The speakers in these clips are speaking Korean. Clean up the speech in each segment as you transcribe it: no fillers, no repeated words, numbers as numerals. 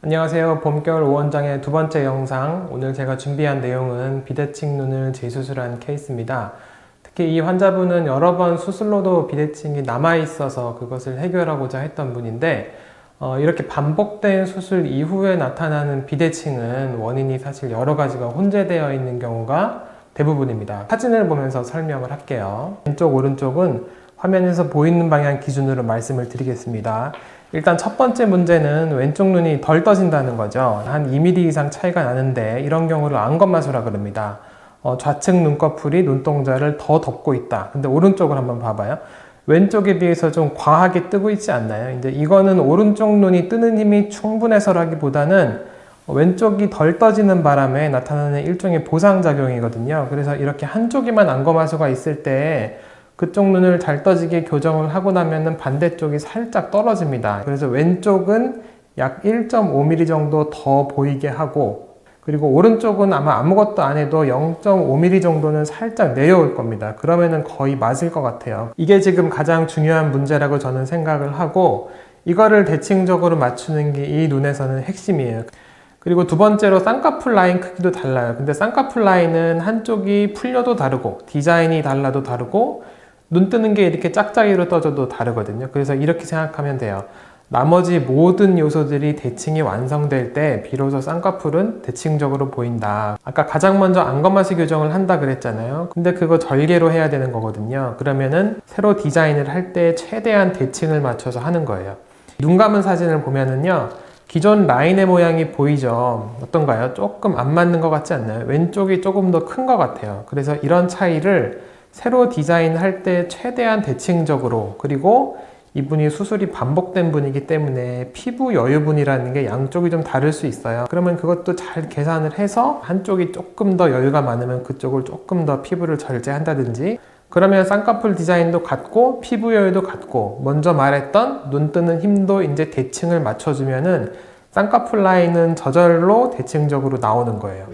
안녕하세요. 봄겨울 오원장의 두 번째 영상. 오늘 제가 준비한 내용은 비대칭 눈을 재수술한 케이스입니다. 특히 이 환자분은 여러 번 수술로도 비대칭이 남아있어서 그것을 해결하고자 했던 분인데 이렇게 반복된 수술 이후에 나타나는 비대칭은 원인이 사실 여러 가지가 혼재되어 있는 경우가 대부분입니다. 사진을 보면서 설명을 할게요. 왼쪽, 오른쪽은 화면에서 보이는 방향 기준으로 말씀을 드리겠습니다. 일단 첫 번째 문제는 왼쪽 눈이 덜 떠진다는 거죠. 한 2mm 이상 차이가 나는데 이런 경우를 안검마수라 그럽니다. 좌측 눈꺼풀이 눈동자를 더 덮고 있다. 근데 오른쪽을 한번 봐봐요. 왼쪽에 비해서 좀 과하게 뜨고 있지 않나요? 이제 이거는 오른쪽 눈이 뜨는 힘이 충분해서라기보다는 왼쪽이 덜 떠지는 바람에 나타나는 일종의 보상작용이거든요. 그래서 이렇게 한쪽에만 안검하수가 있을 때 그쪽 눈을 잘 떠지게 교정을 하고 나면은 반대쪽이 살짝 떨어집니다. 그래서 왼쪽은 약 1.5mm 정도 더 보이게 하고, 그리고 오른쪽은 아마 아무것도 안 해도 0.5mm 정도는 살짝 내려올 겁니다. 그러면은 거의 맞을 것 같아요. 이게 지금 가장 중요한 문제라고 저는 생각을 하고, 이거를 대칭적으로 맞추는 게 이 눈에서는 핵심이에요. 그리고 두 번째로 쌍꺼풀 라인 크기도 달라요. 근데 쌍꺼풀 라인은 한쪽이 풀려도 다르고, 디자인이 달라도 다르고, 눈 뜨는 게 이렇게 짝짝이로 떠져도 다르거든요. 그래서 이렇게 생각하면 돼요. 나머지 모든 요소들이 대칭이 완성될 때 비로소 쌍꺼풀은 대칭적으로 보인다. 아까 가장 먼저 안검하수 교정을 한다 그랬잖아요. 근데 그거 절개로 해야 되는 거거든요. 그러면은 새로 디자인을 할 때 최대한 대칭을 맞춰서 하는 거예요. 눈 감은 사진을 보면은요, 기존 라인의 모양이 보이죠? 어떤가요? 조금 안 맞는 것 같지 않나요? 왼쪽이 조금 더 큰 것 같아요. 그래서 이런 차이를 새로 디자인할 때 최대한 대칭적으로, 그리고 이분이 수술이 반복된 분이기 때문에 피부 여유분이라는 게 양쪽이 좀 다를 수 있어요. 그러면 그것도 잘 계산을 해서 한쪽이 조금 더 여유가 많으면 그쪽을 조금 더 피부를 절제한다든지, 그러면 쌍꺼풀 디자인도 같고 피부 여유도 같고 먼저 말했던 눈 뜨는 힘도 이제 대칭을 맞춰주면은 쌍꺼풀 라인은 저절로 대칭적으로 나오는 거예요.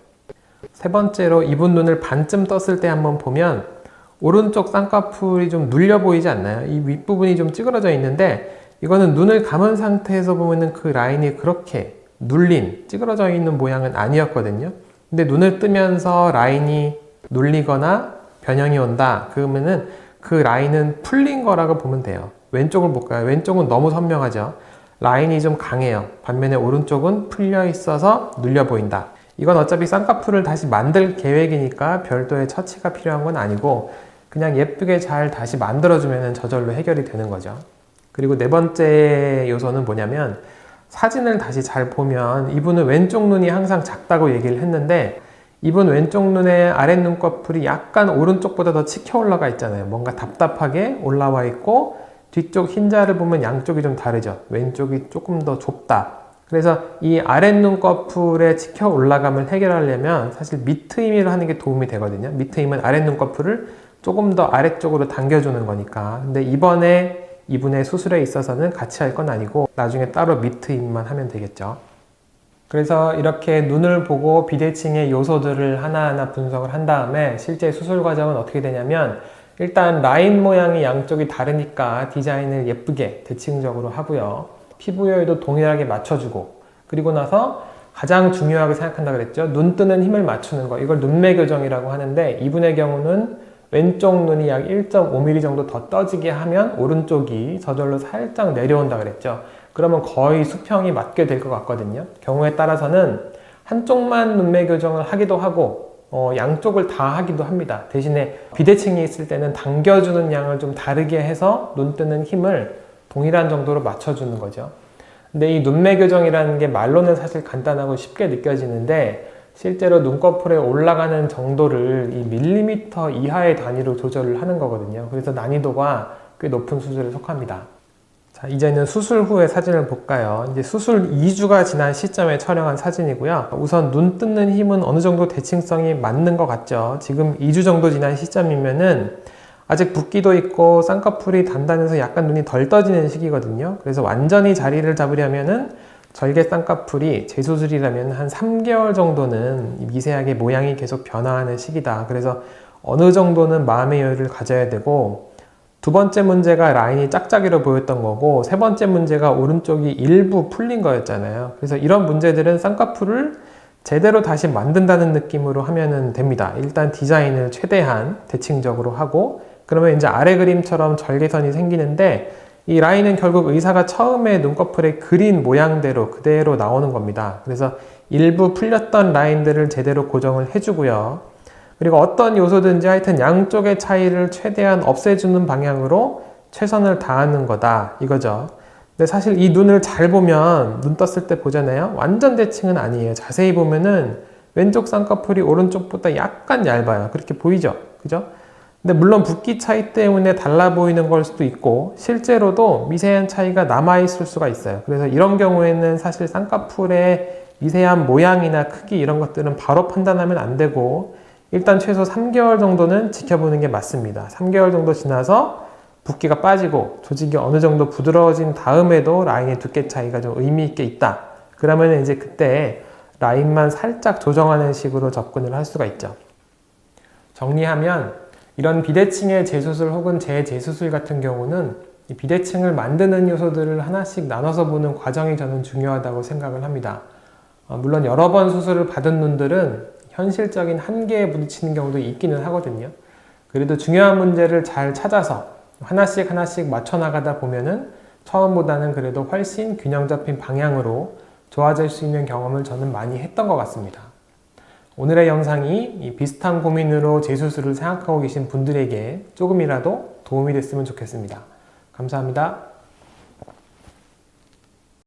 세 번째로 이분 눈을 반쯤 떴을 때 한번 보면 오른쪽 쌍꺼풀이 좀 눌려 보이지 않나요? 이 윗부분이 좀 찌그러져 있는데 이거는 눈을 감은 상태에서 보면은 그 라인이 그렇게 눌린, 찌그러져 있는 모양은 아니었거든요. 근데 눈을 뜨면서 라인이 눌리거나 변형이 온다. 그러면은 그 라인은 풀린 거라고 보면 돼요. 왼쪽을 볼까요? 왼쪽은 너무 선명하죠. 라인이 좀 강해요. 반면에 오른쪽은 풀려 있어서 눌려 보인다. 이건 어차피 쌍꺼풀을 다시 만들 계획이니까 별도의 처치가 필요한 건 아니고 그냥 예쁘게 잘 다시 만들어주면 저절로 해결이 되는 거죠. 그리고 네 번째 요소는 뭐냐면 사진을 다시 잘 보면 이분은 왼쪽 눈이 항상 작다고 얘기를 했는데 이분 왼쪽 눈의 아랫눈꺼풀이 약간 오른쪽보다 더 치켜 올라가 있잖아요. 뭔가 답답하게 올라와 있고 뒤쪽 흰자를 보면 양쪽이 좀 다르죠. 왼쪽이 조금 더 좁다. 그래서 이 아랫눈꺼풀의 치켜 올라감을 해결하려면 사실 미트임을 하는 게 도움이 되거든요. 미트임은 아랫눈꺼풀을 조금 더 아래쪽으로 당겨주는 거니까. 근데 이번에 이분의 수술에 있어서는 같이 할 건 아니고 나중에 따로 미트임만 하면 되겠죠. 그래서 이렇게 눈을 보고 비대칭의 요소들을 하나하나 분석을 한 다음에 실제 수술 과정은 어떻게 되냐면 일단 라인 모양이 양쪽이 다르니까 디자인을 예쁘게 대칭적으로 하고요. 피부 여유도 동일하게 맞춰주고, 그리고 나서 가장 중요하게 생각한다 그랬죠. 눈 뜨는 힘을 맞추는 거. 이걸 눈매 교정이라고 하는데 이분의 경우는 왼쪽 눈이 약 1.5mm 정도 더 떠지게 하면 오른쪽이 저절로 살짝 내려온다 그랬죠. 그러면 거의 수평이 맞게 될 것 같거든요. 경우에 따라서는 한쪽만 눈매 교정을 하기도 하고 양쪽을 다 하기도 합니다. 대신에 비대칭이 있을 때는 당겨주는 양을 좀 다르게 해서 눈 뜨는 힘을 동일한 정도로 맞춰주는 거죠. 근데 이 눈매 교정이라는 게 말로는 사실 간단하고 쉽게 느껴지는데 실제로 눈꺼풀에 올라가는 정도를 이 밀리미터 이하의 단위로 조절을 하는 거거든요. 그래서 난이도가 꽤 높은 수술에 속합니다. 자, 이제는 수술 후의 사진을 볼까요? 이제 수술 2주가 지난 시점에 촬영한 사진이고요. 우선 눈 뜨는 힘은 어느 정도 대칭성이 맞는 것 같죠. 지금 2주 정도 지난 시점이면은 아직 붓기도 있고 쌍꺼풀이 단단해서 약간 눈이 덜 떠지는 시기거든요. 그래서 완전히 자리를 잡으려면은 절개 쌍꺼풀이 재수술이라면 한 3개월 정도는 미세하게 모양이 계속 변화하는 시기다. 그래서 어느 정도는 마음의 여유를 가져야 되고 두 번째 문제가 라인이 짝짝이로 보였던 거고, 세 번째 문제가 오른쪽이 일부 풀린 거였잖아요. 그래서 이런 문제들은 쌍꺼풀을 제대로 다시 만든다는 느낌으로 하면 됩니다. 일단 디자인을 최대한 대칭적으로 하고, 그러면 이제 아래 그림처럼 절개선이 생기는데, 이 라인은 결국 의사가 처음에 눈꺼풀에 그린 모양대로 그대로 나오는 겁니다. 그래서 일부 풀렸던 라인들을 제대로 고정을 해주고요. 그리고 어떤 요소든지 하여튼 양쪽의 차이를 최대한 없애주는 방향으로 최선을 다하는 거다, 이거죠. 근데 사실 이 눈을 잘 보면, 눈 떴을 때 보잖아요. 완전 대칭은 아니에요. 자세히 보면은 왼쪽 쌍꺼풀이 오른쪽보다 약간 얇아요. 그렇게 보이죠? 그죠? 근데 물론 붓기 차이 때문에 달라 보이는 걸 수도 있고, 실제로도 미세한 차이가 남아있을 수가 있어요. 그래서 이런 경우에는 사실 쌍꺼풀의 미세한 모양이나 크기 이런 것들은 바로 판단하면 안 되고, 일단 최소 3개월 정도는 지켜보는 게 맞습니다. 3개월 정도 지나서 붓기가 빠지고 조직이 어느 정도 부드러워진 다음에도 라인의 두께 차이가 좀 의미 있게 있다. 그러면 이제 그때 라인만 살짝 조정하는 식으로 접근을 할 수가 있죠. 정리하면 이런 비대칭의 재수술 혹은 재재수술 같은 경우는 이 비대칭을 만드는 요소들을 하나씩 나눠서 보는 과정이 저는 중요하다고 생각을 합니다. 물론 여러 번 수술을 받은 눈들은 현실적인 한계에 부딪히는 경우도 있기는 하거든요. 그래도 중요한 문제를 잘 찾아서 하나씩 맞춰 나가다 보면은 처음보다는 그래도 훨씬 균형 잡힌 방향으로 좋아질 수 있는 경험을 저는 많이 했던 것 같습니다. 오늘의 영상이 이 비슷한 고민으로 재수술을 생각하고 계신 분들에게 조금이라도 도움이 됐으면 좋겠습니다. 감사합니다.